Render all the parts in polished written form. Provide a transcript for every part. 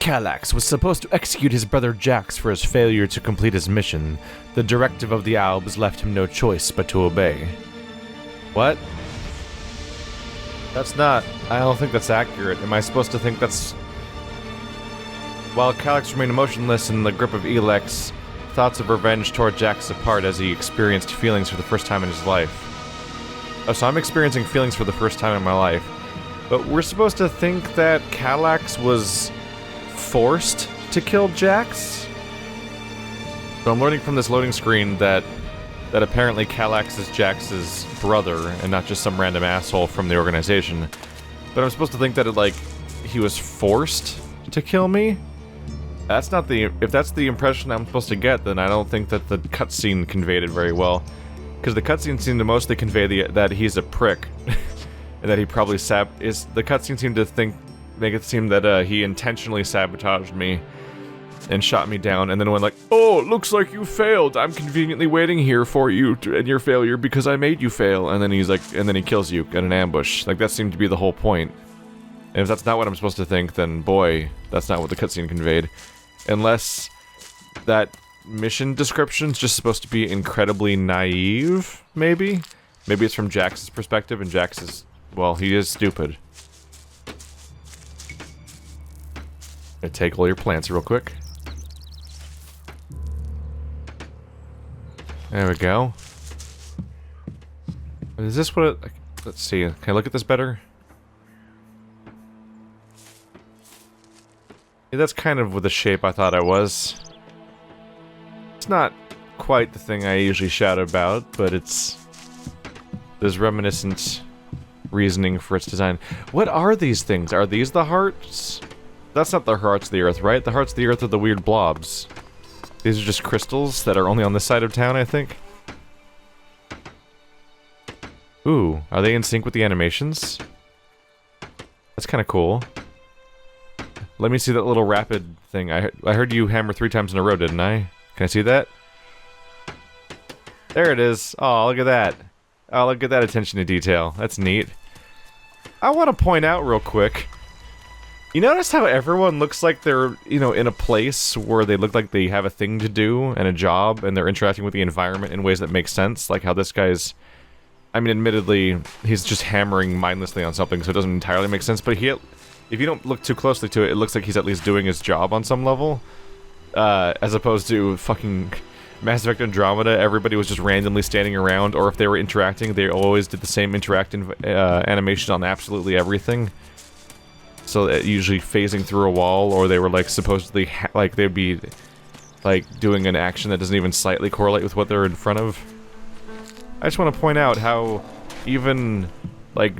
Kallax was supposed to execute his brother Jax for his failure to complete his mission. The directive of the Albs left him no choice but to obey. What? That's not... I don't think that's accurate. Am I supposed to think that's... While Kallax remained motionless in the grip of ELEX, thoughts of revenge tore Jax apart as he experienced feelings for the first time in his life. Oh, so I'm experiencing feelings for the first time in my life. But we're supposed to think that Kallax was forced to kill Jax? So I'm learning from this loading screen that apparently Kallax is Jax's brother and not just some random asshole from the organization. But I'm supposed to think that he was forced to kill me? That's not the... If that's the impression I'm supposed to get, then I don't think that the cutscene conveyed it very well. Because the cutscene seemed to mostly convey that he's a prick. And that he probably the cutscene seemed to make it seem that he intentionally sabotaged me and shot me down, and then went like, "Oh, it looks like you failed. I'm conveniently waiting here for you and your failure because I made you fail." And then he kills you in an ambush. Like, that seemed to be the whole point. And if that's not what I'm supposed to think, then boy, that's not what the cutscene conveyed. Unless that mission description's just supposed to be incredibly naive, maybe? Maybe it's from Jax's perspective, and Jax is... well, he is stupid. Gonna take all your plants real quick. There we go. Is this what it... let's see, can I look at this better? Yeah, that's kind of the shape I thought I was. It's not quite the thing I usually shout about, but there's reminiscent reasoning for its design. What are these things? Are these the hearts? That's not the hearts of the earth, right? The hearts of the earth are the weird blobs. These are just crystals that are only on this side of town, I think. Ooh, are they in sync with the animations? That's kind of cool. Let me see that little rapid thing. I heard you hammer 3 times in a row, didn't I? Can I see that? There it is. Oh, look at that. Oh, look at that attention to detail. That's neat. I want to point out real quick. You notice how everyone looks like they're, you know, in a place where they look like they have a thing to do and a job, and they're interacting with the environment in ways that make sense? Like how this guy's... I mean, admittedly, he's just hammering mindlessly on something, so it doesn't entirely make sense, but if you don't look too closely to it, it looks like he's at least doing his job on some level. As opposed to fucking Mass Effect Andromeda, everybody was just randomly standing around, or if they were interacting, they always did the same animation on absolutely everything. So usually phasing through a wall, or they were like supposedly like they'd be like doing an action that doesn't even slightly correlate with what they're in front of. I just want to point out how even like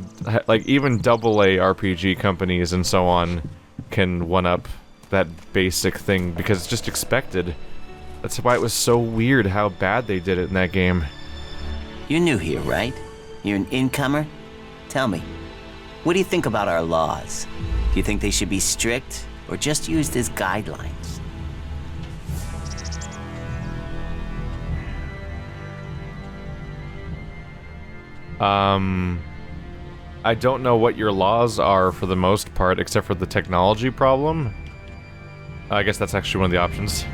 even AA RPG companies and so on can one-up that basic thing because it's just expected. That's why it was so weird how bad they did it in that game. You're new here, right? You're an incomer? Tell me, what do you think about our laws? Do you think they should be strict or just used as guidelines? I don't know what your laws are for the most part, except for the technology problem. I guess that's actually one of the options.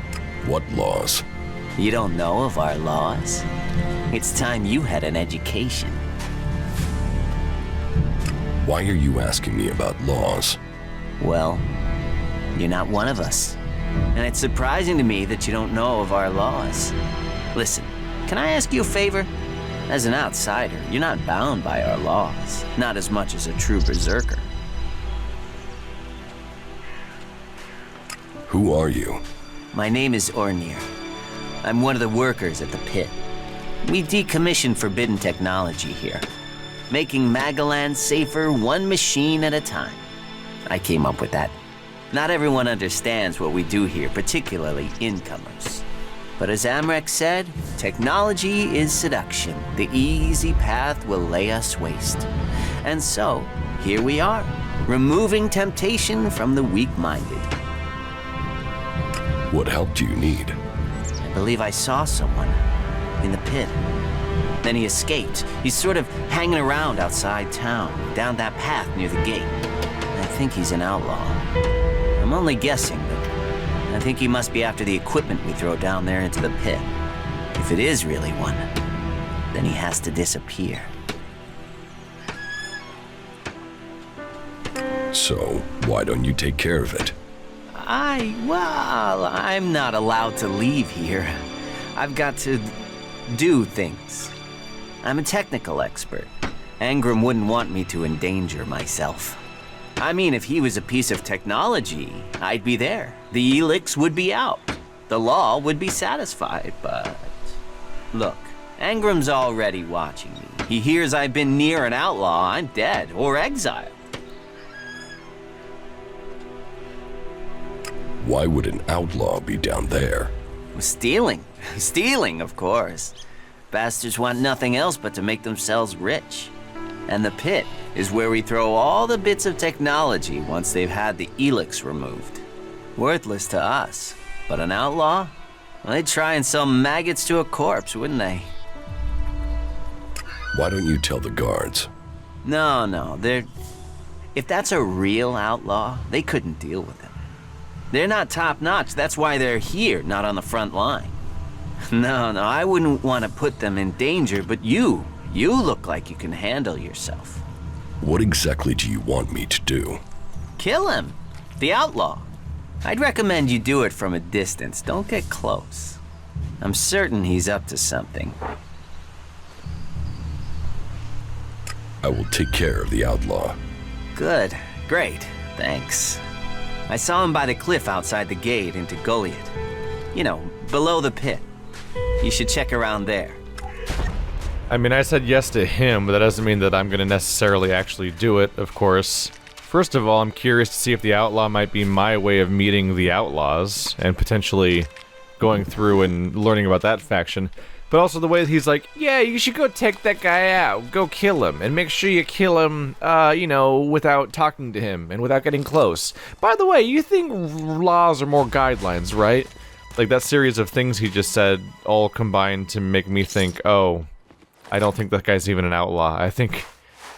What laws? You don't know of our laws? It's time you had an education. Why are you asking me about laws? Well, you're not one of us. And it's surprising to me that you don't know of our laws. Listen, can I ask you a favor? As an outsider, you're not bound by our laws. Not as much as a true berserker. Who are you? My name is Ornir. I'm one of the workers at the pit. We decommission forbidden technology here, making Magalan safer one machine at a time. I came up with that. Not everyone understands what we do here, particularly incomers. But as Amrek said, technology is seduction. The easy path will lay us waste. And so, here we are, removing temptation from the weak-minded. What help do you need? I believe I saw someone in the pit. Then he escaped. He's sort of hanging around outside town, down that path near the gate. I think he's an outlaw. Or I'm only guessing, but I think he must be after the equipment we throw down there into the pit. If it is really one, then he has to disappear. So, why don't you take care of it? Well, I'm not allowed to leave here. I've got to do things. I'm a technical expert. Angram wouldn't want me to endanger myself. I mean, if he was a piece of technology, I'd be there. The ELEX would be out. The law would be satisfied, but... Look, Angram's already watching me. He hears I've been near an outlaw, I'm dead, or exiled. Why would an outlaw be down there? Stealing. Stealing, of course. Bastards want nothing else but to make themselves rich. And the pit is where we throw all the bits of technology once they've had the ELEX removed. Worthless to us, but an outlaw? Well, they'd try and sell maggots to a corpse, wouldn't they? Why don't you tell the guards? No, if that's a real outlaw, they couldn't deal with him. They're not top-notch, that's why they're here, not on the front line. No, I wouldn't want to put them in danger, but you look like you can handle yourself. What exactly do you want me to do? Kill him, the outlaw. I'd recommend you do it from a distance, don't get close. I'm certain he's up to something. I will take care of the outlaw. Good, great, thanks. I saw him by the cliff outside the gate into Goliath. You know, below the pit. You should check around there. I mean, I said yes to him, but that doesn't mean that I'm gonna necessarily actually do it, of course. First of all, I'm curious to see if the outlaw might be my way of meeting the outlaws, and potentially going through and learning about that faction. But also the way that he's like, yeah, you should go take that guy out, go kill him, and make sure you kill him, you know, without talking to him, and without getting close. By the way, you think laws are more guidelines, right? Like, that series of things he just said all combined to make me think, oh, I don't think that guy's even an outlaw. I think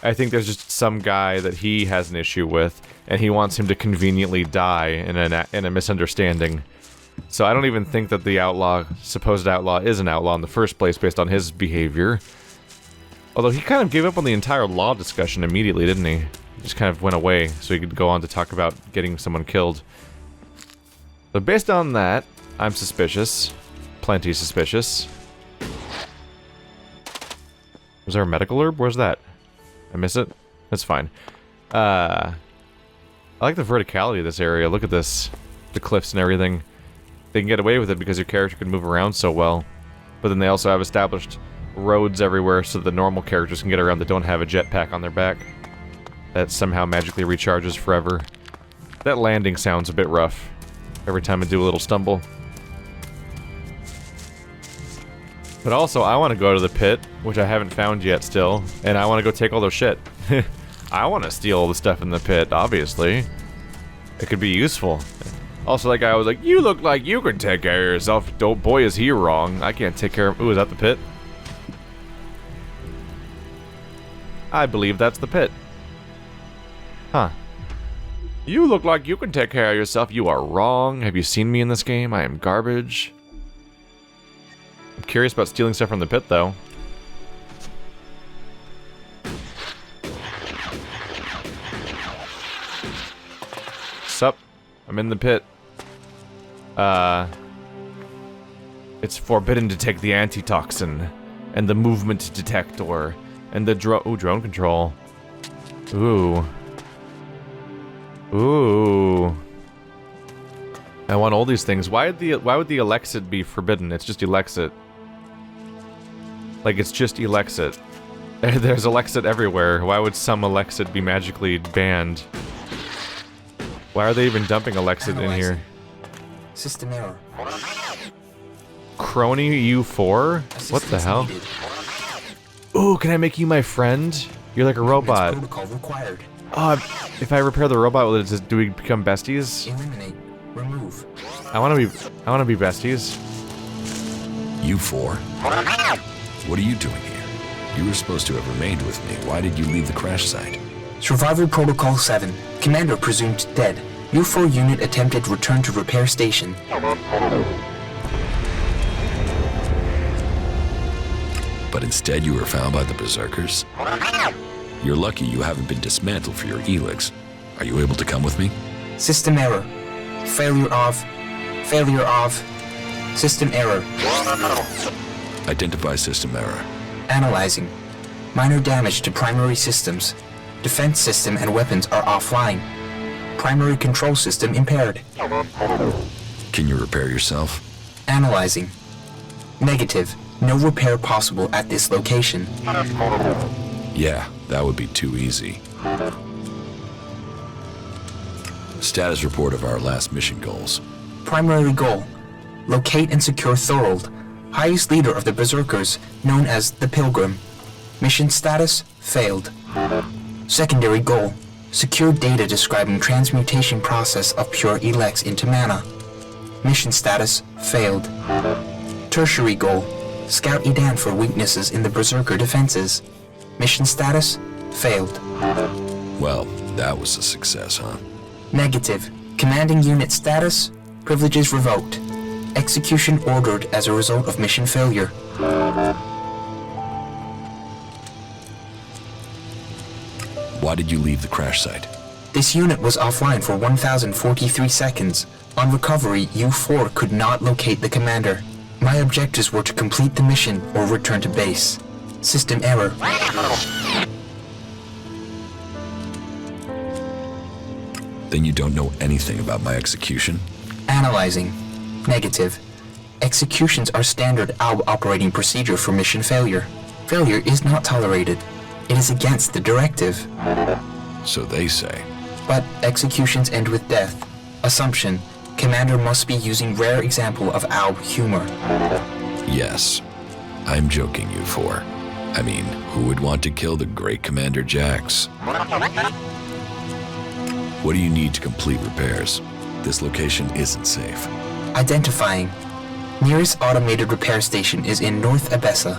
there's just some guy that he has an issue with, and he wants him to conveniently die in a misunderstanding. So I don't even think that the supposed outlaw is an outlaw in the first place based on his behavior. Although he kind of gave up on the entire law discussion immediately, didn't he? He just kind of went away so he could go on to talk about getting someone killed. So based on that, I'm suspicious. Plenty suspicious. Was there a medical herb? Where's that? I miss it? That's fine. I like the verticality of this area. Look at this. The cliffs and everything. They can get away with it because your character can move around so well. But then they also have established roads everywhere so that the normal characters can get around that don't have a jetpack on their back. That somehow magically recharges forever. That landing sounds a bit rough every time I do a little stumble. But also, I want to go to the pit, which I haven't found yet still, and I want to go take all their shit. I want to steal all the stuff in the pit, obviously. It could be useful. Also, that guy was like, you look like you can take care of yourself. Don't, boy, is he wrong. I can't take care of... Ooh, is that the pit? I believe that's the pit. Huh. You look like you can take care of yourself. You are wrong. Have you seen me in this game? I am garbage. I'm curious about stealing stuff from the pit, though. Sup? I'm in the pit. It's forbidden to take the antitoxin, and the movement detector, and the drone control. Ooh. Ooh. I want all these things. Why would the Elexit be forbidden? It's just Elexit. Like, it's just Elexit. There's Elexit everywhere. Why would some Elexit be magically banned? Why are they even dumping Elexit in here? System error. C.R.O.N.Y U4? What the hell? Needed. Ooh, can I make you my friend? You're like a robot. Protocol required. Oh, if I repair the robot, do we become besties? Eliminate. Remove. I want to be besties. You four? What are you doing here? You were supposed to have remained with me. Why did you leave the crash site? Survival Protocol 7. Commander presumed dead. U4 unit attempted return to repair station. But instead you were found by the Berserkers? You're lucky you haven't been dismantled for your ELEX. Are you able to come with me? System error. Failure of. System error. Identify system error. Analyzing. Minor damage to primary systems. Defense system and weapons are offline. Primary control system impaired. Can you repair yourself? Analyzing. Negative. No repair possible at this location. Yeah, that would be too easy. Status report of our last mission goals. Primary goal. Locate and secure Thorold, highest leader of the Berserkers, known as the Pilgrim. Mission status, failed. Secondary goal. Secure data describing transmutation process of pure ELEX into mana. Mission status, failed. Tertiary goal. Scout Edan for weaknesses in the Berserker defenses. Mission status, failed. Well, that was a success, huh? Negative. Commanding unit status, privileges revoked. Execution ordered as a result of mission failure. Why did you leave the crash site? This unit was offline for 1,043 seconds. On recovery, U4 could not locate the commander. My objectives were to complete the mission or return to base. System error. Then you don't know anything about my execution? Analyzing. Negative. Executions are standard ALB operating procedure for mission failure. Failure is not tolerated. It is against the directive. So they say. But executions end with death. Assumption. Commander must be using rare example of ALB humor. Yes. I'm joking, you four. I mean, who would want to kill the great Commander Jax? What do you need to complete repairs? This location isn't safe. Identifying. Nearest automated repair station is in North Abessa.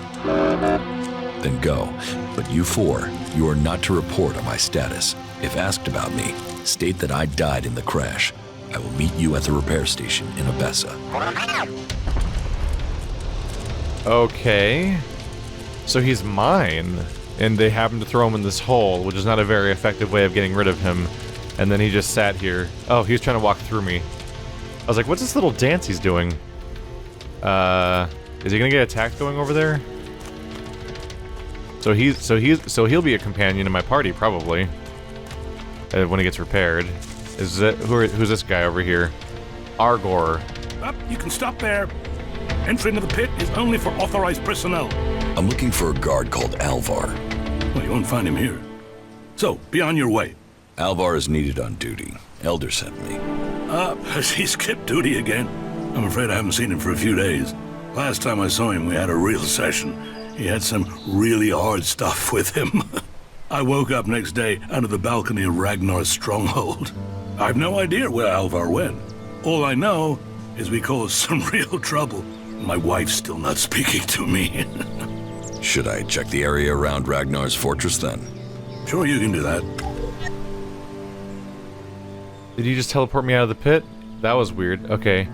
Then go. But you four, you are not to report on my status. If asked about me, state that I died in the crash. I will meet you at the repair station in Abessa. Okay. So he's mine, and they happen to throw him in this hole, which is not a very effective way of getting rid of him. And then he just sat here. Oh, he was trying to walk through me. I was like, what's this little dance he's doing? Is he gonna get attacked going over there? So he'll be a companion in my party, probably. When he gets repaired. Who's this guy over here? Argor. You can stop there. Entry into the pit is only for authorized personnel. I'm looking for a guard called Alvar. Well, you won't find him here. So, be on your way. Alvar is needed on duty. Elder sent me. Has he skipped duty again? I'm afraid I haven't seen him for a few days. Last time I saw him, we had a real session. He had some really hard stuff with him. I woke up next day under the balcony of Ragnar's stronghold. I've no idea where Alvar went. All I know is we caused some real trouble. My wife's still not speaking to me. Should I check the area around Ragnar's fortress then? Sure, you can do that. Did you just teleport me out of the pit? That was weird. Okay.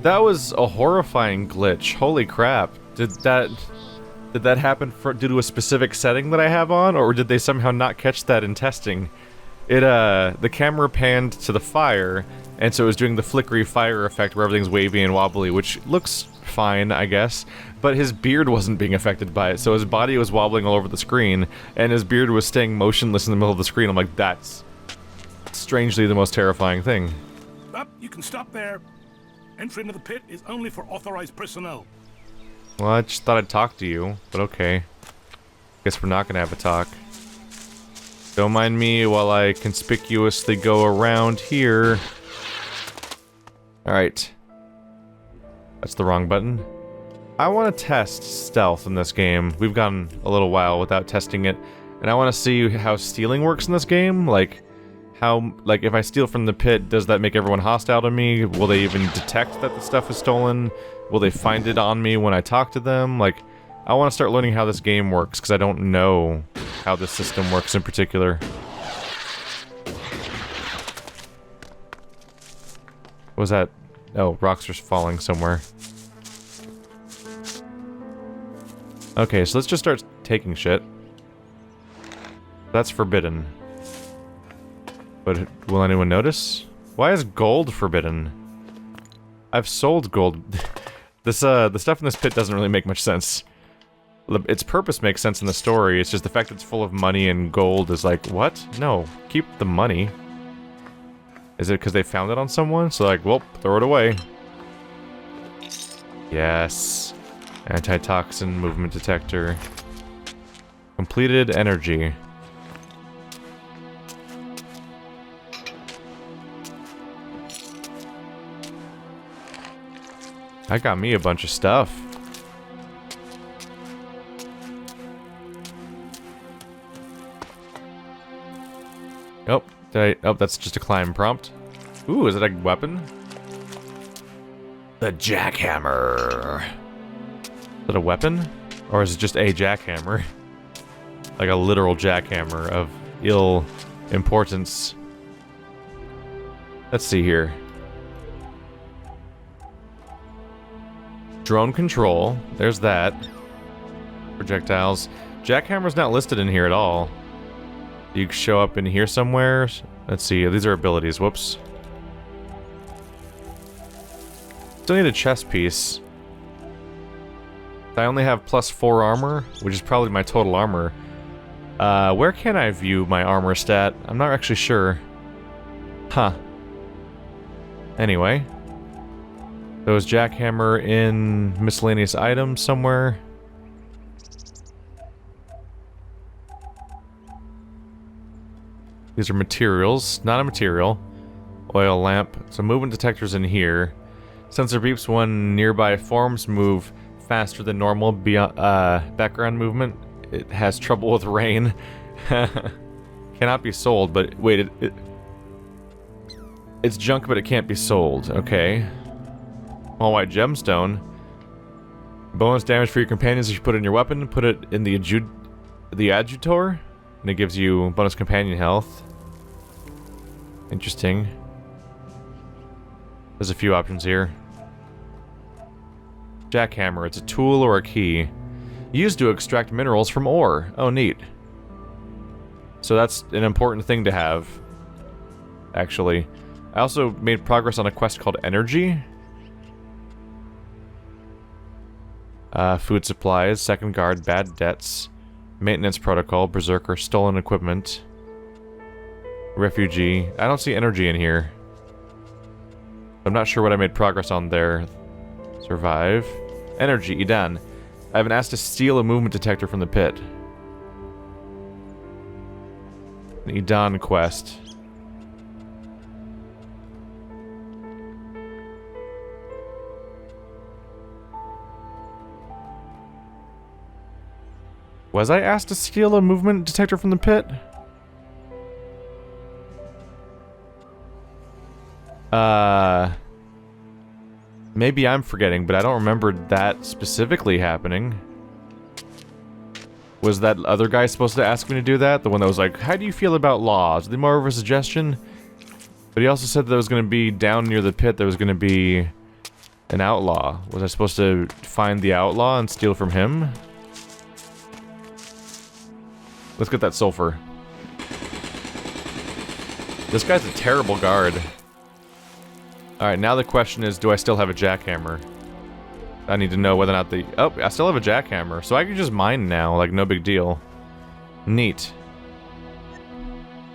That was a horrifying glitch. Holy crap. Did that happen due to a specific setting that I have on, or did they somehow not catch that in testing? The camera panned to the fire, and so it was doing the flickery fire effect where everything's wavy and wobbly, which looks fine, I guess, but his beard wasn't being affected by it, so his body was wobbling all over the screen, and his beard was staying motionless in the middle of the screen. I'm like, that's strangely the most terrifying thing. You can stop there. Entry into the pit is only for authorized personnel. Well, I just thought I'd talk to you, but okay. Guess we're not gonna have a talk. Don't mind me while I conspicuously go around here. Alright. That's the wrong button. I want to test stealth in this game. We've gone a little while without testing it. And I want to see how stealing works in this game. Like, if I steal from the pit, does that make everyone hostile to me? Will they even detect that the stuff is stolen? Will they find it on me when I talk to them? Like, I want to start learning how this game works, because I don't know how this system works in particular. What was that? Oh, rocks are falling somewhere. Okay, so let's just start taking shit. That's forbidden. But will anyone notice? Why is gold forbidden? I've sold gold. This, the stuff in this pit doesn't really make much sense. Its purpose makes sense in the story, it's just the fact that it's full of money and gold is like, what? No, keep the money. Is it because they found it on someone? So like, well, throw it away. Yes. Antitoxin movement detector. Completed energy. I got me a bunch of stuff. Oh, oh, that's just a climb prompt. Ooh, is it a weapon? The jackhammer. Is it a weapon? Or is it just a jackhammer? Like a literal jackhammer of ill importance. Let's see here. Drone control. There's that. Projectiles. Jackhammer's not listed in here at all. You show up in here somewhere. Let's see. These are abilities. Whoops. Still need a chest piece. I only have +4 armor, which is probably my total armor. Where can I view my armor stat? I'm not actually sure. Huh. Anyway. There was jackhammer in miscellaneous items somewhere. These are materials, not a material. Oil lamp. So movement detectors in here. Sensor beeps when nearby forms move faster than normal beyond background movement. It has trouble with rain. Cannot be sold, but wait, it's junk, but it can't be sold. Okay. Small white gemstone. Bonus damage for your companions if you put it in your weapon. Put it in the adjutor, and it gives you bonus companion health. Interesting. There's a few options here. Jackhammer. It's a tool or a key. Used to extract minerals from ore. Oh, neat. So that's an important thing to have. Actually. I also made progress on a quest called Energy. Food supplies, second guard, bad debts, maintenance protocol, berserker, stolen equipment, refugee. I don't see energy in here. I'm not sure what I made progress on there. Survive. Energy, Idan. I've been asked to steal a movement detector from the pit. An Idan quest. Was I asked to steal a movement detector from the pit? Maybe I'm forgetting, but I don't remember that specifically happening. Was that other guy supposed to ask me to do that? The one that was like, how do you feel about laws? Is there more of a suggestion? But he also said that there was going to be, down near the pit, there was going to be an outlaw. Was I supposed to find the outlaw and steal from him? Let's get that sulfur. This guy's a terrible guard. Alright, now the question is, do I still have a jackhammer? I need to know whether or not the... Oh, I still have a jackhammer, so I can just mine now, like no big deal. Neat.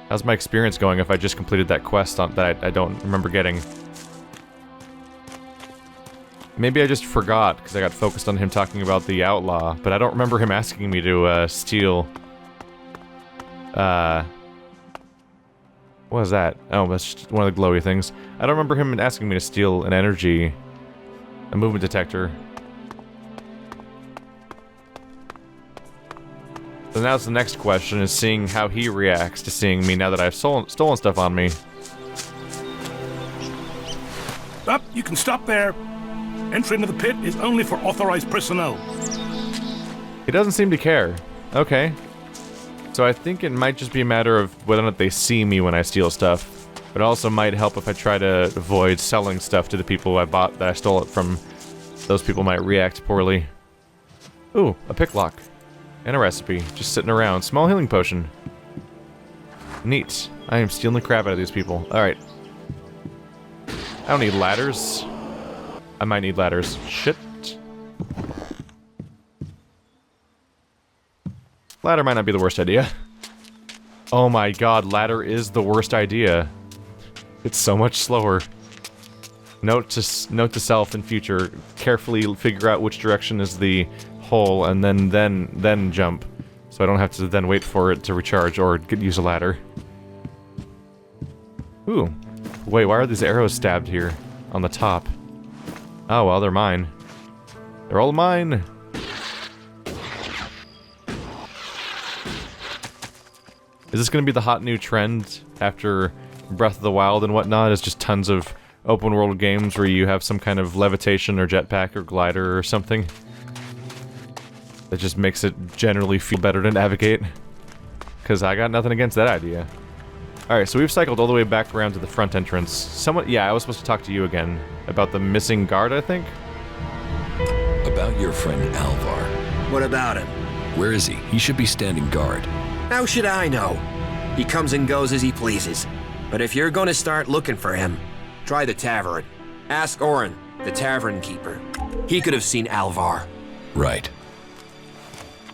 How's my experience going if I just completed that quest that I don't remember getting? Maybe I just forgot, because I got focused on him talking about the outlaw, but I don't remember him asking me to steal... What was that? Oh, that's just one of the glowy things. I don't remember him asking me to steal an energy... a movement detector. So now the next question is seeing how he reacts to seeing me now that I've stolen stuff on me. Stop! You can stop there! Entry into the pit is only for authorized personnel. He doesn't seem to care. Okay. So I think it might just be a matter of whether or not they see me when I steal stuff. But it also might help if I try to avoid selling stuff to the people I bought that I stole it from. Those people might react poorly. Ooh, a picklock. And a recipe. Just sitting around. Small healing potion. Neat. I am stealing the crap out of these people. Alright. I don't need ladders. I might need ladders. Shit. Ladder might not be the worst idea. Oh my god, ladder is the worst idea. It's so much slower. Note to self in future. Carefully figure out which direction is the hole, and then jump. So I don't have to then wait for it to recharge or use a ladder. Ooh. Wait, why are these arrows stabbed here? On the top. Oh, well, they're mine. They're all mine! Is this gonna be the hot new trend after Breath of the Wild and whatnot? Is just tons of open world games where you have some kind of levitation or jetpack or glider or something? That just makes it generally feel better to navigate. Because I got nothing against that idea. Alright, so we've cycled all the way back around to the front entrance. Someone, yeah, I was supposed to talk to you again. About the missing guard, I think? About your friend Alvar. What about him? Where is he? He should be standing guard. How should I know? He comes and goes as he pleases. But if you're gonna start looking for him, try the tavern. Ask C.R.O.N.Y, the tavern keeper. He could have seen Alvar. Right.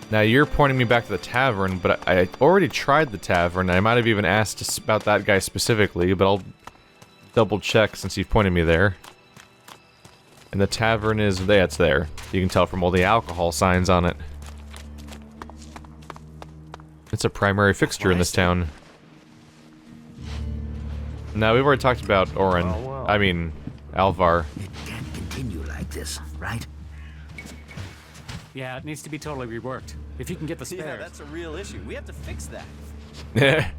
Now you're pointing me back to the tavern, but I already tried the tavern. I might have even asked about that guy specifically, but I'll double check since you've pointed me there. And the tavern is, yeah, it's there. You can tell from all the alcohol signs on it. It's a primary fixture in this town. Now we've already talked about C.R.O.N.Y. I mean, Alvar. It can't continue like this, right? Yeah, it needs to be totally reworked. If you can get the spares. Yeah, that's a real issue. We have to fix that. Yeah.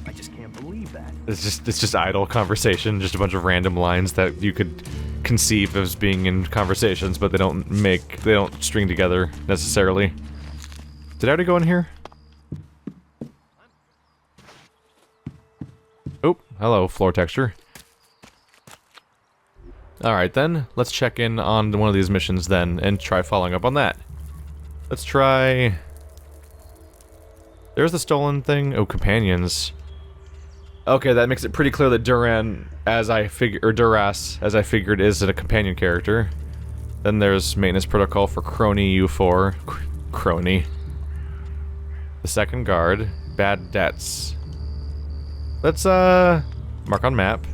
I just can't believe that. It's just idle conversation, just a bunch of random lines that you could conceive as being in conversations, but they don't string together necessarily. Did I already go in here? Oh, hello, floor texture. Alright then, let's check in on one of these missions then, and try following up on that. Let's try... There's the stolen thing. Oh, companions. Okay, that makes it pretty clear that Duran, as I figured, or Duras, as I figured, is a companion character. Then there's maintenance protocol for C.R.O.N.Y U4. C.R.O.N.Y. The second guard. Bad debts. Let's, mark on map.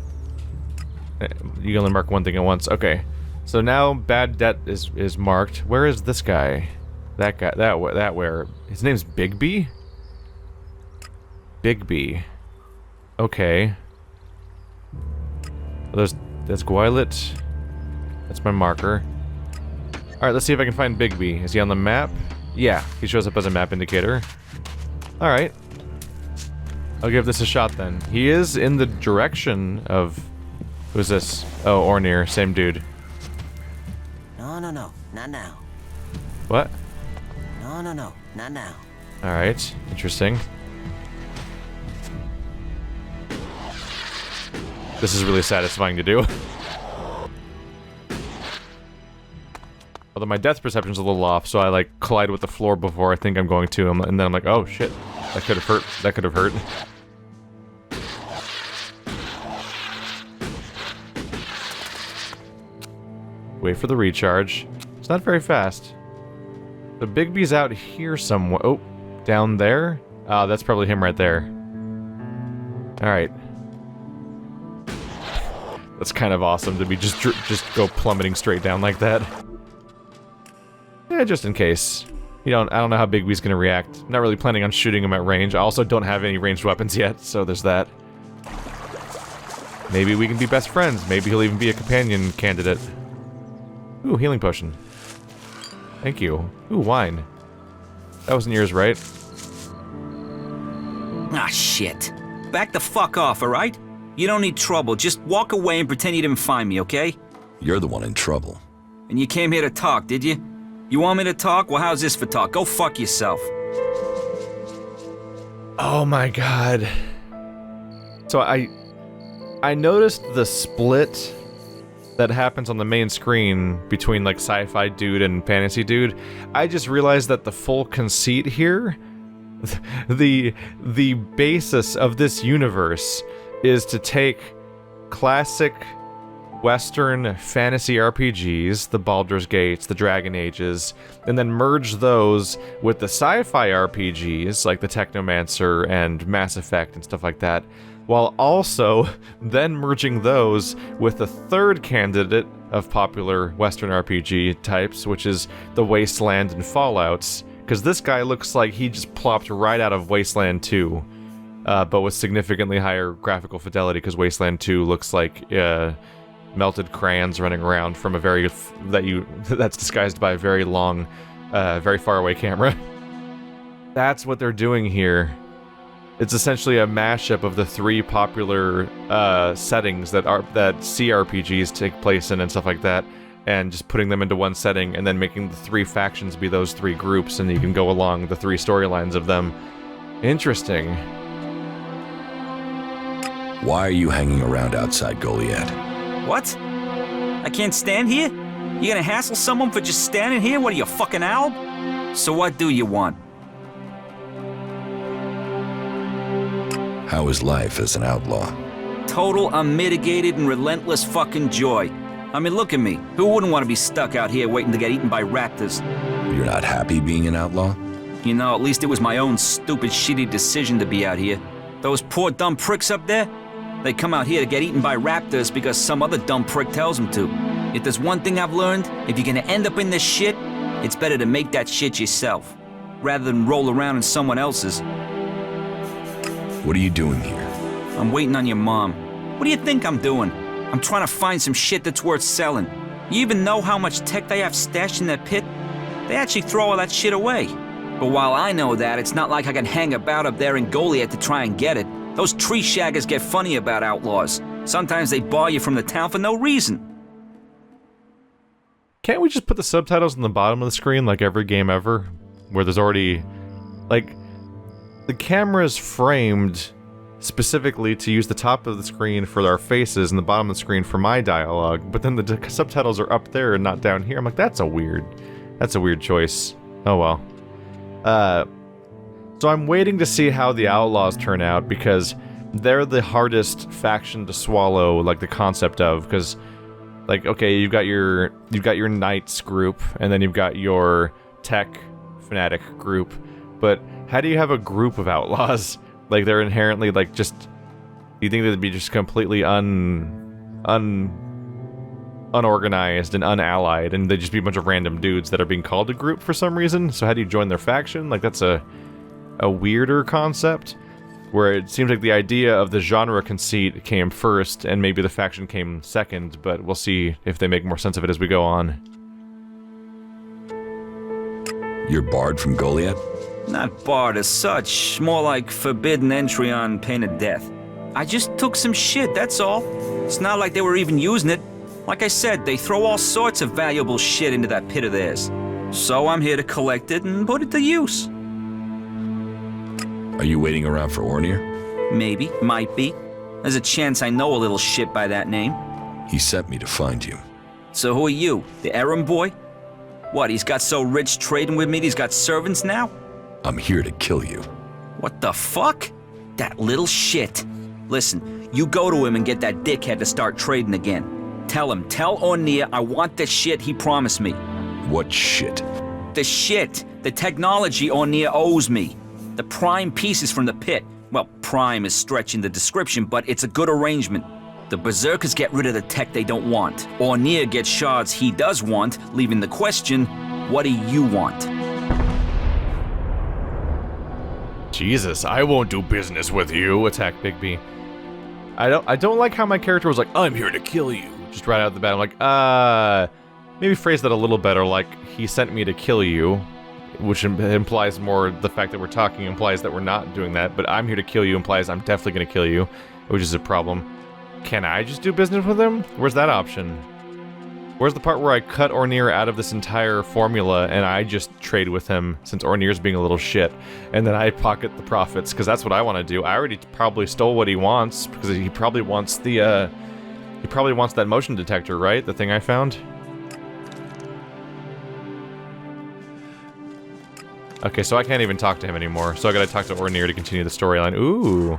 You can only mark one thing at once. Okay. So now bad debt is marked. Where is this guy? That guy, that where? His name's Bigby? Bigby. Okay. Well, that's Gwilet. That's my marker. Alright, let's see if I can find Bigby. Is he on the map? Yeah, he shows up as a map indicator. Alright. I'll give this a shot then. He is in the direction of... Who's this? Oh, Ornir, same dude. No, not now. What? No, not now. Alright, interesting. This is really satisfying to do. Although my depth perception's a little off, so I like collide with the floor before I think I'm going to him, and then I'm like, oh shit, that could have hurt. That could have hurt. Wait for the recharge. It's not very fast. The Bigby's out here somewhere. Oh, down there? That's probably him right there. Alright. That's kind of awesome to be just go plummeting straight down like that. Yeah, just in case. I don't know how Bigby's gonna react. I'm not really planning on shooting him at range. I also don't have any ranged weapons yet, so there's that. Maybe we can be best friends. Maybe he'll even be a companion candidate. Ooh, healing potion. Thank you. Ooh, wine. That wasn't yours, right? Ah, shit. Back the fuck off, alright? You don't need trouble. Just walk away and pretend you didn't find me, okay? You're the one in trouble. And you came here to talk, did you? You want me to talk? Well, how's this for talk? Go fuck yourself. Oh my god. So I noticed the split that happens on the main screen between like sci-fi dude and fantasy dude. I just realized that the full conceit here, the basis of this universe is to take classic Western fantasy RPGs, the Baldur's Gates, the Dragon Ages, and then merge those with the sci-fi RPGs like the Technomancer and Mass Effect and stuff like that, while also then merging those with the third candidate of popular Western RPG types, which is the Wasteland and Fallouts, because this guy looks like he just plopped right out of Wasteland 2, but with significantly higher graphical fidelity, because Wasteland 2 looks like melted crayons running around from a that's disguised by a very long, very far away camera. That's what they're doing here. It's essentially a mashup of the three popular settings that CRPGs take place in and stuff like that, and just putting them into one setting and then making the three factions be those three groups, and you can go along the three storylines of them. Interesting. Why are you hanging around outside Goliad? What? I can't stand here? You gonna hassle someone for just standing here? What are you, a fucking owl? So what do you want? How is life as an outlaw? Total, unmitigated, and relentless fucking joy. I mean, look at me. Who wouldn't want to be stuck out here waiting to get eaten by raptors? You're not happy being an outlaw? You know, at least it was my own stupid, shitty decision to be out here. Those poor dumb pricks up there, they come out here to get eaten by raptors because some other dumb prick tells them to. If there's one thing I've learned, if you're gonna end up in this shit, it's better to make that shit yourself, rather than roll around in someone else's. What are you doing here? I'm waiting on your mom. What do you think I'm doing? I'm trying to find some shit that's worth selling. You even know how much tech they have stashed in that pit? They actually throw all that shit away. But while I know that, it's not like I can hang about up there in Goliad to try and get it. Those tree shaggers get funny about outlaws. Sometimes they bar you from the town for no reason. Can't we just put the subtitles on the bottom of the screen like every game ever? Where there's already... like... the camera's framed specifically to use the top of the screen for our faces and the bottom of the screen for my dialogue, but then the subtitles are up there and not down here. I'm like, that's a weird choice. Oh well. So I'm waiting to see how the Outlaws turn out, because they're the hardest faction to swallow, like the concept of, because, like, okay, you've got your Knights group, and then you've got your Tech Fanatic group, but how do you have a group of outlaws? Like, they're inherently, like, just... you think they'd be just completely unorganized and unallied, and they'd just be a bunch of random dudes that are being called a group for some reason? So how do you join their faction? Like, that's a weirder concept, where it seems like the idea of the genre conceit came first, and maybe the faction came second, but we'll see if they make more sense of it as we go on. You're barred from Goliad? Not barred as such, more like forbidden entry on pain of death. I just took some shit, that's all. It's not like they were even using it. Like I said, they throw all sorts of valuable shit into that pit of theirs. So I'm here to collect it and put it to use. Are you waiting around for Ornir? Maybe, might be. There's a chance I know a little shit by that name. He sent me to find you. So who are you, the errand boy? What, he's got so rich trading with me he's got servants now? I'm here to kill you. What the fuck? That little shit. Listen, you go to him and get that dickhead to start trading again. Tell Ornir I want the shit he promised me. What shit? The shit. The technology Ornir owes me. The prime pieces from the pit. Well, prime is stretching the description, but it's a good arrangement. The Berserkers get rid of the tech they don't want. Ornir gets shards he does want, leaving the question, what do you want? Jesus, I won't do business with you, attack Bigby. I don't like how my character was like, I'm here to kill you. Just right out of the bat, I'm like, maybe phrase that a little better, like, he sent me to kill you, which implies more the fact that we're talking implies that we're not doing that, but I'm here to kill you implies I'm definitely going to kill you, which is a problem. Can I just do business with him? Where's that option? Where's the part where I cut Ornir out of this entire formula and I just trade with him since Ornir's being a little shit, and then I pocket the profits, because that's what I want to do. I already probably stole what he wants, because he probably wants the, he probably wants that motion detector, right? The thing I found? Okay, so I can't even talk to him anymore, so I gotta talk to Ornir to continue the storyline. Ooh.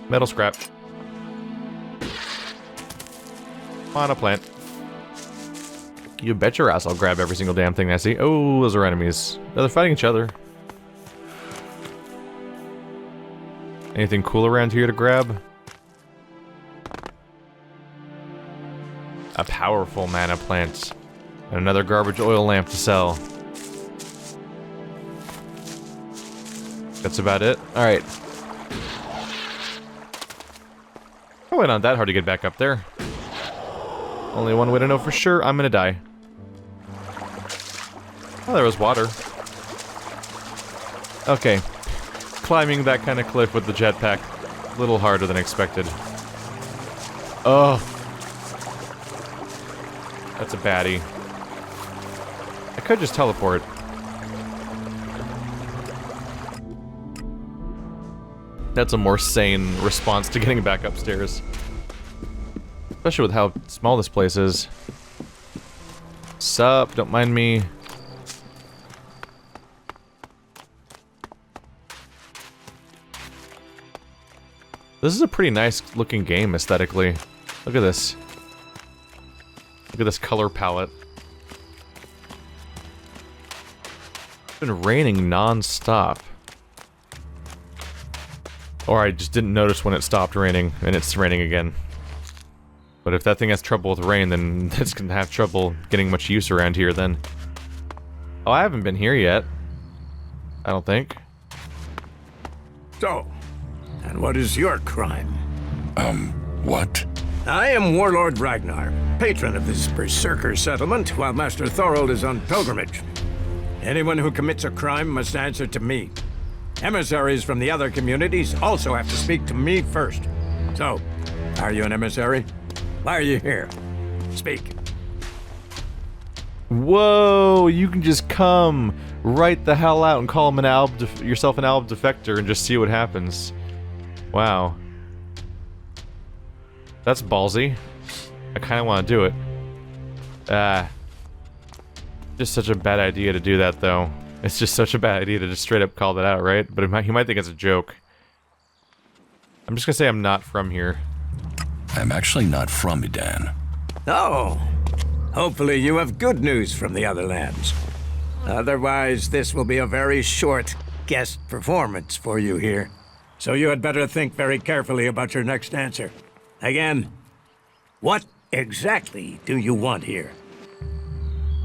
Metal scrap. On a plant. You bet your ass I'll grab every single damn thing I see. Oh, those are enemies. Oh, they're fighting each other. Anything cool around here to grab? A powerful mana plant. And another garbage oil lamp to sell. That's about it. Alright. Probably not that hard to get back up there. Only one way to know for sure, I'm gonna die. Oh, there was water. Okay. Climbing that kind of cliff with the jetpack. A little harder than expected. Oh. That's a baddie. I could just teleport. That's a more sane response to getting back upstairs. Especially with how small this place is. Sup, don't mind me. This is a pretty nice looking game aesthetically. Look at this. Look at this color palette. It's been raining non-stop. Or I just didn't notice when it stopped raining, and it's raining again. But if that thing has trouble with rain, then it's gonna have trouble getting much use around here then. Oh, I haven't been here yet. I don't think. So, and what is your crime? What? I am Warlord Ragnar, patron of this Berserker settlement, while Master Thorold is on pilgrimage. Anyone who commits a crime must answer to me. Emissaries from the other communities also have to speak to me first. So, are you an emissary? Why are you here? Speak. Whoa, you can just come right the hell out and call him yourself an Alb defector and just see what happens. Wow. That's ballsy. I kind of want to do it. Just such a bad idea to do that, though. It's just such a bad idea to just straight up call that out, right? But he might think it's a joke. I'm just gonna say I'm not from here. I'm actually not from Edan. Oh, hopefully you have good news from the other lands. Otherwise, this will be a very short guest performance for you here. So you had better think very carefully about your next answer. Again, what exactly do you want here?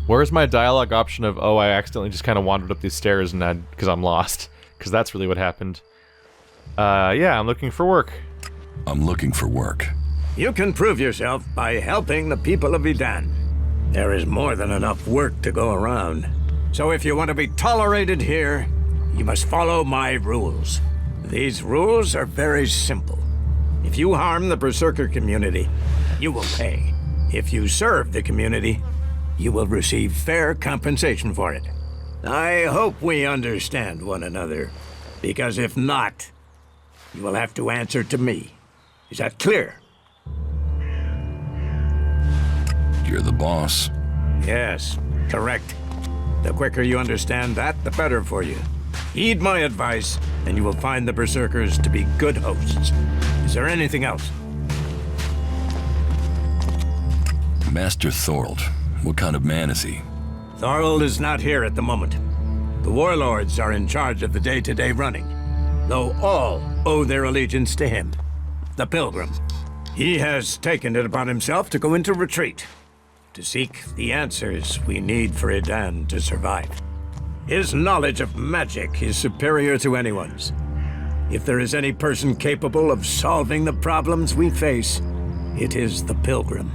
Where's my dialogue option of, oh, I accidentally just kind of wandered up these stairs and because I'm lost? Because that's really what happened. Yeah, I'm looking for work. I'm looking for work. You can prove yourself by helping the people of Edan. There is more than enough work to go around. So if you want to be tolerated here, you must follow my rules. These rules are very simple. If you harm the Berserker community, you will pay. If you serve the community, you will receive fair compensation for it. I hope we understand one another, because if not, you will have to answer to me. Is that clear? You're the boss. Yes, correct. The quicker you understand that, the better for you. Heed my advice, and you will find the Berserkers to be good hosts. Is there anything else? Master Thorold. What kind of man is he? Thorold is not here at the moment. The warlords are in charge of the day-to-day running, though all owe their allegiance to him, the Pilgrim. He has taken it upon himself to go into retreat, to seek the answers we need for Edan to survive. His knowledge of magic is superior to anyone's. If there is any person capable of solving the problems we face, it is the Pilgrim.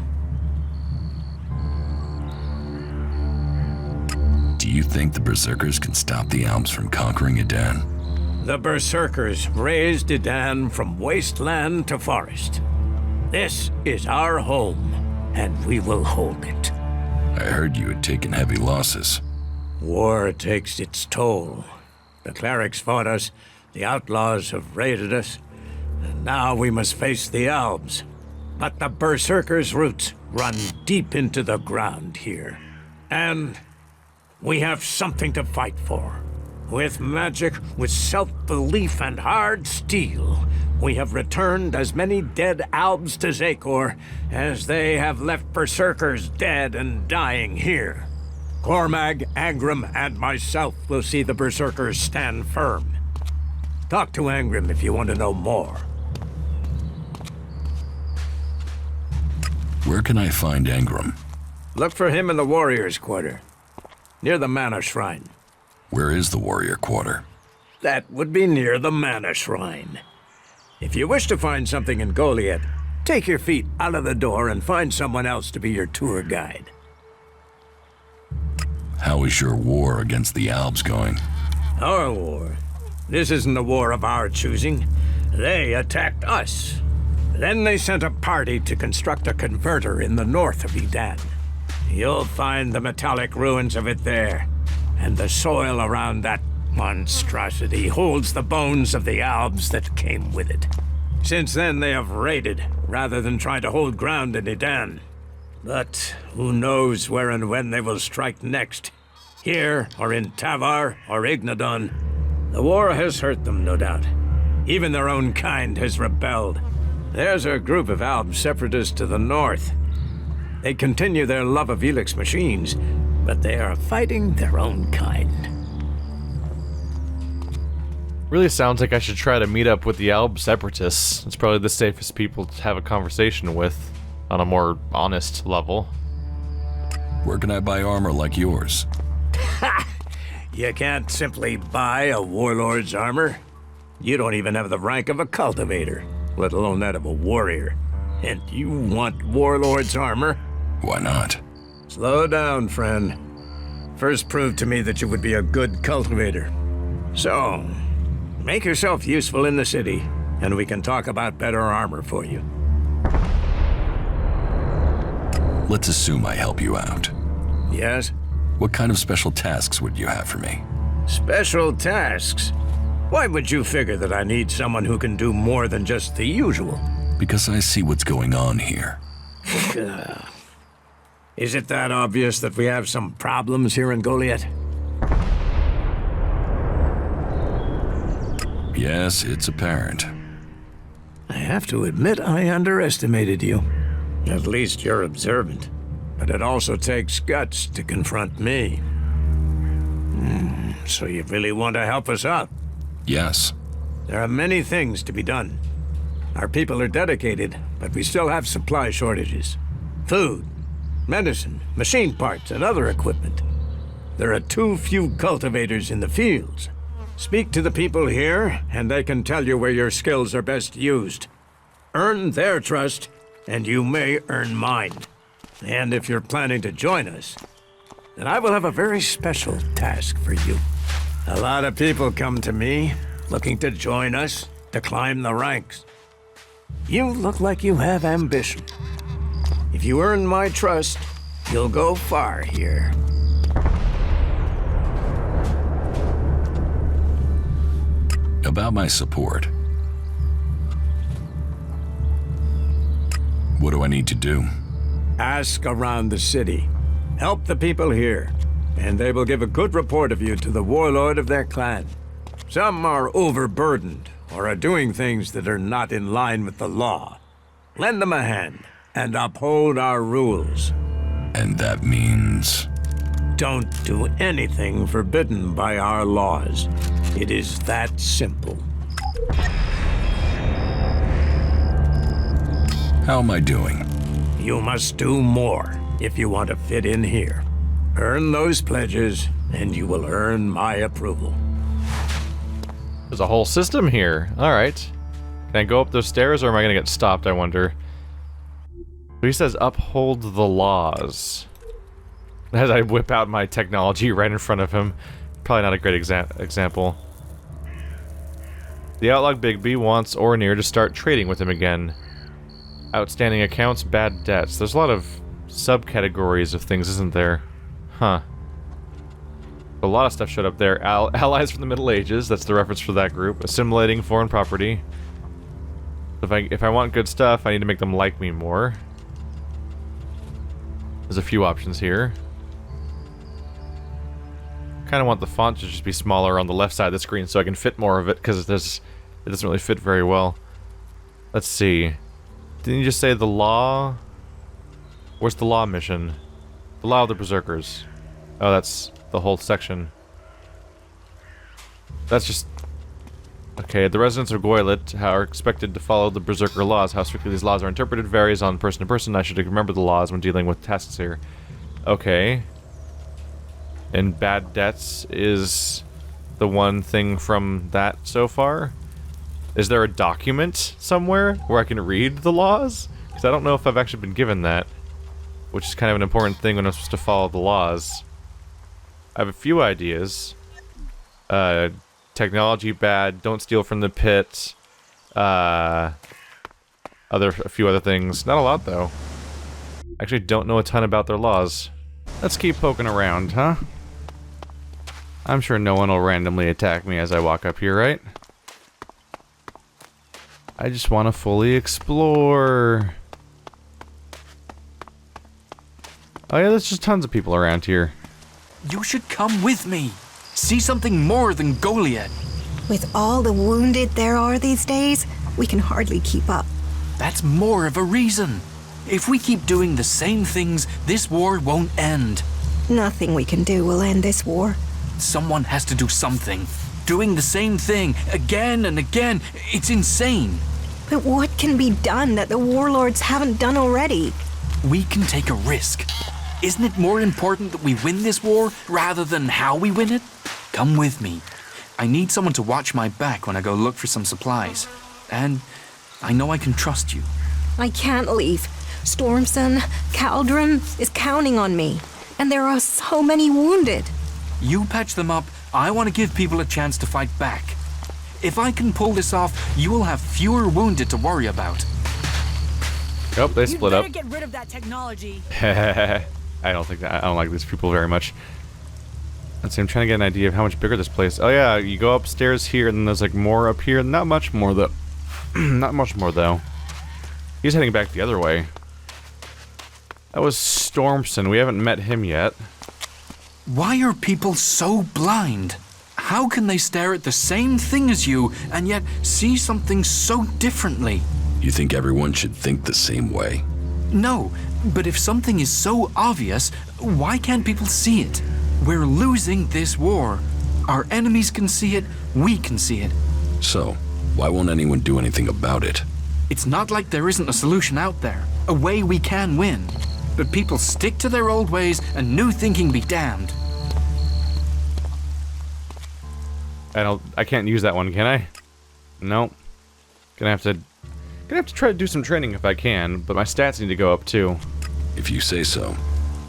Do you think the Berserkers can stop the Alps from conquering Edan? The Berserkers raised Edan from wasteland to forest. This is our home, and we will hold it. I heard you had taken heavy losses. War takes its toll. The clerics fought us, the outlaws have raided us, and now we must face the elves. But the berserkers' roots run deep into the ground here. And we have something to fight for. With magic, with self-belief and hard steel, we have returned as many dead Albs to Zakor as they have left berserkers dead and dying here. Cormag, Angrim, and myself will see the berserkers stand firm. Talk to Angrim if you want to know more. Where can I find Angrim? Look for him in the Warriors' Quarter, near the Mana Shrine. Where is the Warrior Quarter? That would be near the Mana Shrine. If you wish to find something in Goliath, take your feet out of the door and find someone else to be your tour guide. How is your war against the Albs going? Our war? This isn't a war of our choosing. They attacked us. Then they sent a party to construct a converter in the north of Edan. You'll find the metallic ruins of it there, and the soil around that monstrosity holds the bones of the Albs that came with it. Since then, they have raided, rather than try to hold ground in Edan. But who knows where and when they will strike next? Here, or in Tavar, or Ignadon. The war has hurt them, no doubt. Even their own kind has rebelled. There's a group of Alb separatists to the north. They continue their love of ELEX machines, but they are fighting their own kind. Really sounds like I should try to meet up with the Alb separatists. It's probably the safest people to have a conversation with on a more honest level. Where can I buy armor like yours? Ha! You can't simply buy a warlord's armor. You don't even have the rank of a cultivator, let alone that of a warrior. And you want warlord's armor? Why not? Slow down, friend. First prove to me that you would be a good cultivator. So, make yourself useful in the city, and we can talk about better armor for you. Let's assume I help you out. Yes? What kind of special tasks would you have for me? Special tasks? Why would you figure that I need someone who can do more than just the usual? Because I see what's going on here. Is it that obvious that we have some problems here in Goliath? Yes, it's apparent. I have to admit I underestimated you. At least you're observant. But it also takes guts to confront me. So you really want to help us out? Yes. There are many things to be done. Our people are dedicated, but we still have supply shortages. Food, medicine, machine parts, and other equipment. There are too few cultivators in the fields. Speak to the people here, and they can tell you where your skills are best used. Earn their trust, and you may earn mine. And if you're planning to join us, then I will have a very special task for you. A lot of people come to me, looking to join us, to climb the ranks. You look like you have ambition. If you earn my trust, you'll go far here. About my support. What do I need to do? Ask around the city. Help the people here, and they will give a good report of you to the warlord of their clan. Some are overburdened, or are doing things that are not in line with the law. Lend them a hand, and uphold our rules. And that means... Don't do anything forbidden by our laws. It is that simple. How am I doing? You must do more if you want to fit in here. Earn those pledges, and you will earn my approval. There's a whole system here. Alright. Can I go up those stairs, or am I gonna get stopped, I wonder? So he says uphold the laws. As I whip out my technology right in front of him. Probably not a great example. The Outlaw Bigby wants Ornir to start trading with him again. Outstanding accounts, bad debts. There's a lot of subcategories of things, isn't there? Huh. A lot of stuff showed up there. Allies from the Middle Ages, that's the reference for that group. Assimilating foreign property. If I want good stuff, I need to make them like me more. There's a few options here. Kind of want the font to just be smaller on the left side of the screen so I can fit more of it, because it doesn't really fit very well. Let's see. Didn't you just say the law? Where's the law mission? The law of the Berserkers. Oh, that's the whole section. That's just... Okay, the residents of Goylet are expected to follow the Berserker laws. How strictly these laws are interpreted varies on person to person. I should remember the laws when dealing with tasks here. Okay. And bad debts is the one thing from that so far? Is there a document somewhere where I can read the laws? Because I don't know if I've actually been given that. Which is kind of an important thing when I'm supposed to follow the laws. I have a few ideas. Technology bad, don't steal from the pit. A few other things. Not a lot, though. Actually don't know a ton about their laws. Let's keep poking around, huh? I'm sure no one will randomly attack me as I walk up here, right? I just want to fully explore. Oh yeah, there's just tons of people around here. You should come with me. See something more than Goliath. With all the wounded there are these days, we can hardly keep up. That's more of a reason. If we keep doing the same things, this war won't end. Nothing we can do will end this war. Someone has to do something. Doing the same thing again and again, it's insane. But what can be done that the warlords haven't done already? We can take a risk. Isn't it more important that we win this war rather than how we win it? Come with me. I need someone to watch my back when I go look for some supplies. And I know I can trust you. I can't leave. Stormson, Caldron is counting on me. And there are so many wounded. You patch them up. I want to give people a chance to fight back. If I can pull this off, you will have fewer wounded to worry about. Oh, they split up. You better get rid of that technology. I don't like these people very much. Let's see, I'm trying to get an idea of how much bigger this place. Oh yeah, you go upstairs here, and then there's like more up here. Not much more though. Not much more though. He's heading back the other way. That was Stormson. We haven't met him yet. Why are people so blind? How can they stare at the same thing as you and yet see something so differently? You think everyone should think the same way? No, but if something is so obvious, why can't people see it? We're losing this war. Our enemies can see it, we can see it. So, why won't anyone do anything about it? It's not like there isn't a solution out there, a way we can win. But people stick to their old ways and new thinking be damned. I can't use that one, can I? Nope. Gonna have to try to do some training if I can, but my stats need to go up too. If you say so.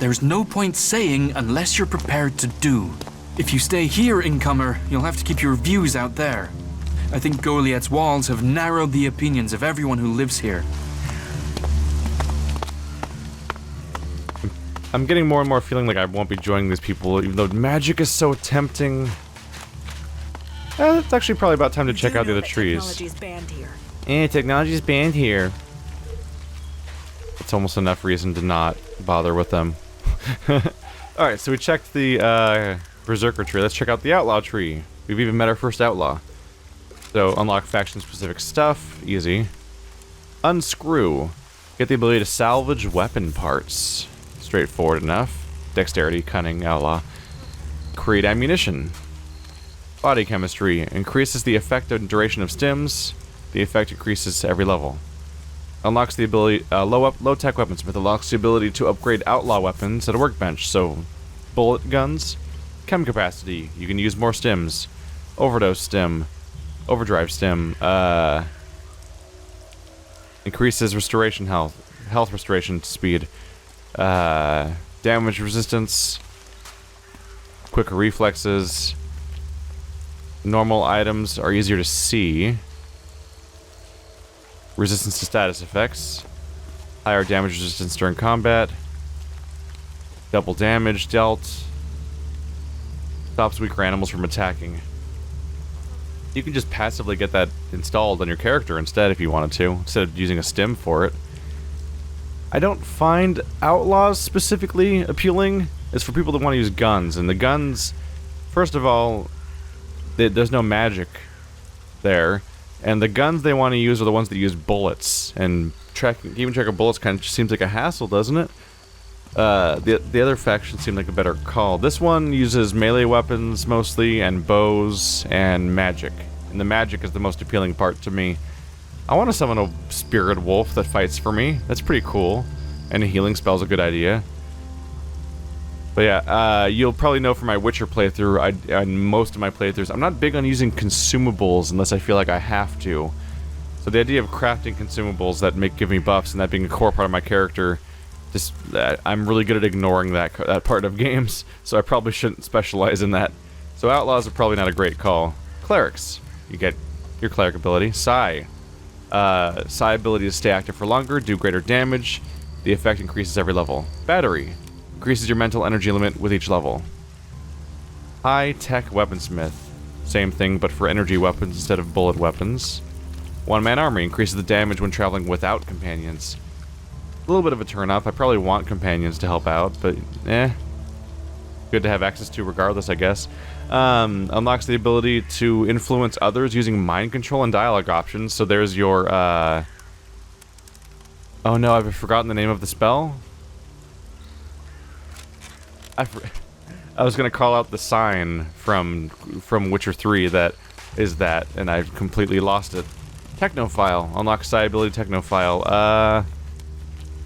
There's no point saying unless you're prepared to do. If you stay here, incomer, you'll have to keep your views out there. I think Goliath's walls have narrowed the opinions of everyone who lives here. I'm getting more and more feeling like I won't be joining these people, even though magic is so tempting. It's actually probably about time to check out the other trees. Technology's banned here. Technology's banned here. It's almost enough reason to not bother with them. Alright, so we checked the Berserker tree. Let's check out the Outlaw tree. We've even met our first Outlaw. So, unlock faction-specific stuff. Easy. Unscrew. Get the ability to salvage weapon parts. Straightforward enough. Dexterity, cunning, Outlaw. Create ammunition. Body chemistry. Increases the effect and duration of stims. The effect increases every level. Unlocks the ability, low-tech weaponsmith unlocks the ability to upgrade outlaw weapons at a workbench, so bullet guns, chem capacity, you can use more stims, overdose stim, overdrive stim, increases restoration health restoration speed, damage resistance, quicker reflexes, normal items are easier to see. Resistance to status effects. Higher damage resistance during combat. Double damage dealt. Stops weaker animals from attacking. You can just passively get that installed on your character instead if you wanted to, instead of using a stim for it. I don't find outlaws specifically appealing. It's for people that want to use guns, and the guns, first of all, there's no magic there, and the guns they want to use are the ones that use bullets, and keeping track of bullets kind of just seems like a hassle, doesn't it? The other factions seem like a better call. This one uses melee weapons mostly, and bows, and magic. And the magic is the most appealing part to me. I want to summon a spirit wolf that fights for me. That's pretty cool. And a healing spell's a good idea. But yeah, you'll probably know from my Witcher playthrough, and most of my playthroughs, I'm not big on using consumables unless I feel like I have to. So the idea of crafting consumables that give me buffs and that being a core part of my character, just I'm really good at ignoring that part of games, so I probably shouldn't specialize in that. So outlaws are probably not a great call. Clerics, you get your cleric ability. Psi ability to stay active for longer, do greater damage. The effect increases every level. Battery increases your mental energy limit with each level. High-tech weaponsmith, same thing but for energy weapons instead of bullet weapons. One-man army increases the damage when traveling without companions. A little bit of a turn-off. I probably want companions to help out, but good to have access to regardless, I guess. Unlocks the ability to influence others using mind control and dialogue options. So there's your, oh no, I've forgotten the name of the spell. I was gonna call out the sign from Witcher 3 that is that, and I've completely lost it. Technophile. Unlocks psi ability Technophile.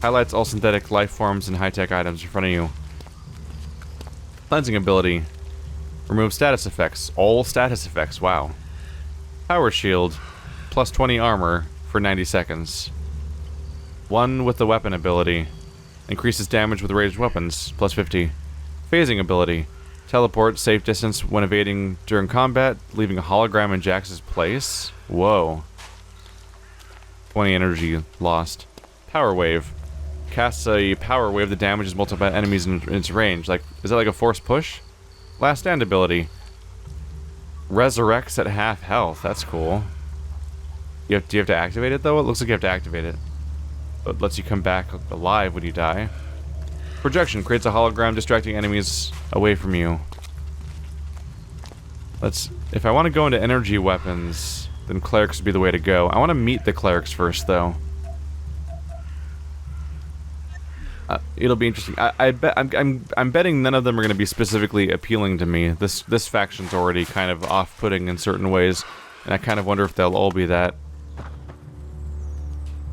Highlights all synthetic life forms and high-tech items in front of you. Cleansing ability. Remove status effects. All status effects. Wow. Power shield. Plus 20 armor for 90 seconds. One with the weapon ability. Increases damage with ranged weapons. Plus 50. Phasing ability. Teleport safe distance when evading during combat, leaving a hologram in Jax's place. Whoa. 20 energy lost. Power wave. Casts a power wave that damages multiple enemies in its range. Like, is that like a force push? Last stand ability. Resurrects at half health. That's cool. Do you have to activate it though? It looks like you have to activate it. It lets you come back alive when you die. Projection creates a hologram distracting enemies away from you. If I want to go into energy weapons, then clerics would be the way to go. I want to meet the clerics first though. It'll be interesting. I'm betting none of them are going to be specifically appealing to me. This faction's already kind of off-putting in certain ways, and I kind of wonder if they'll all be that.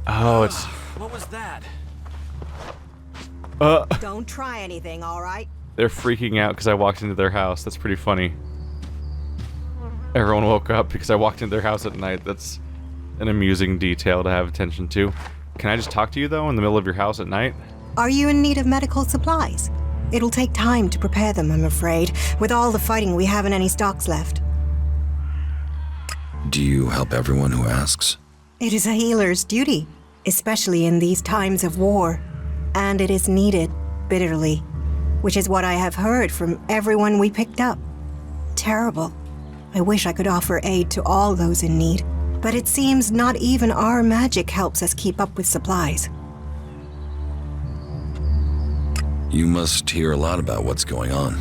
Oh, it's. What was that? Don't try anything, all right? They're freaking out because I walked into their house. That's pretty funny. Everyone woke up because I walked into their house at night. That's an amusing detail to have attention to. Can I just talk to you though in the middle of your house at night? Are you in need of medical supplies? It'll take time to prepare them, I'm afraid. With all the fighting, we haven't any stocks left. Do you help everyone who asks? It is a healer's duty, especially in these times of war. And it is needed bitterly, which is what I have heard from everyone we picked up. Terrible. I wish I could offer aid to all those in need, but it seems not even our magic helps us keep up with supplies. You must hear a lot about what's going on.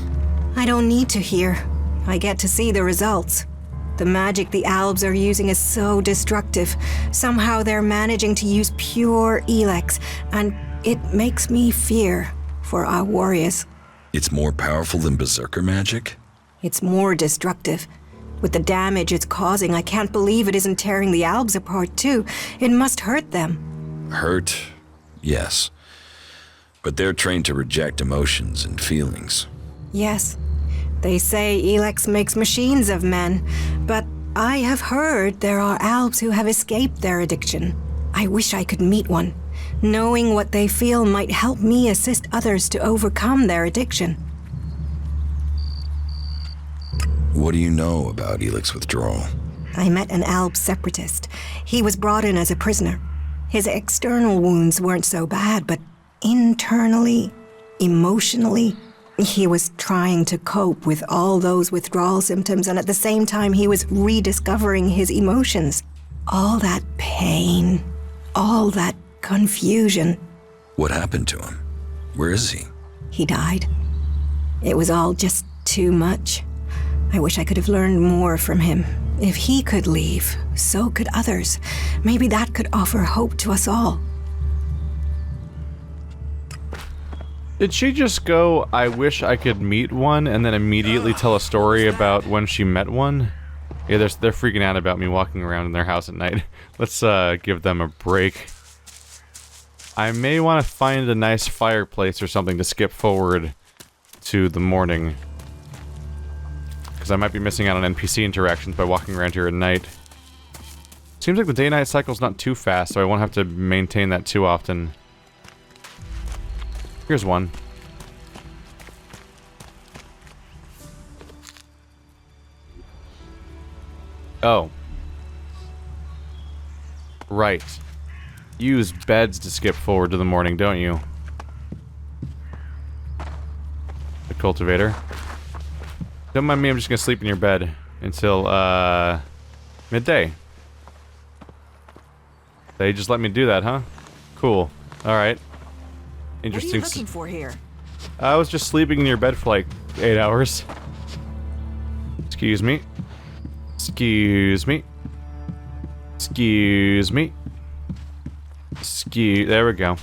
I don't need to hear. I get to see the results. The magic the Albs are using is so destructive. Somehow they're managing to use pure ELEX, and it makes me fear for our warriors. It's more powerful than Berserker magic? It's more destructive. With the damage it's causing, I can't believe it isn't tearing the Albs apart too. It must hurt them. Hurt? Yes. But they're trained to reject emotions and feelings. Yes. They say ELEX makes machines of men, but I have heard there are Albs who have escaped their addiction. I wish I could meet one. Knowing what they feel might help me assist others to overcome their addiction. What do you know about ELEX withdrawal? I met an Alb separatist. He was brought in as a prisoner. His external wounds weren't so bad, but internally, emotionally, he was trying to cope with all those withdrawal symptoms, and at the same time, he was rediscovering his emotions. All that pain, all that confusion. What happened to him? Where is he? He died. It was all just too much. I wish I could have learned more from him. If he could leave, so could others. Maybe that could offer hope to us all. Did she just go, I wish I could meet one, and then immediately tell a story about when she met one? Yeah, they're freaking out about me walking around in their house at night. Let's give them a break. I may want to find a nice fireplace or something to skip forward to the morning. Because I might be missing out on NPC interactions by walking around here at night. Seems like the day-night cycle's not too fast, so I won't have to maintain that too often. Here's one. Oh. Right. Use beds to skip forward to the morning, don't you? The cultivator. Don't mind me, I'm just gonna sleep in your bed until, midday. They just let me do that, huh? Cool. Alright. Interesting. What are you looking for here? I was just sleeping in your bed for like 8 hours. Excuse me. Excuse me. Excuse me. There we go.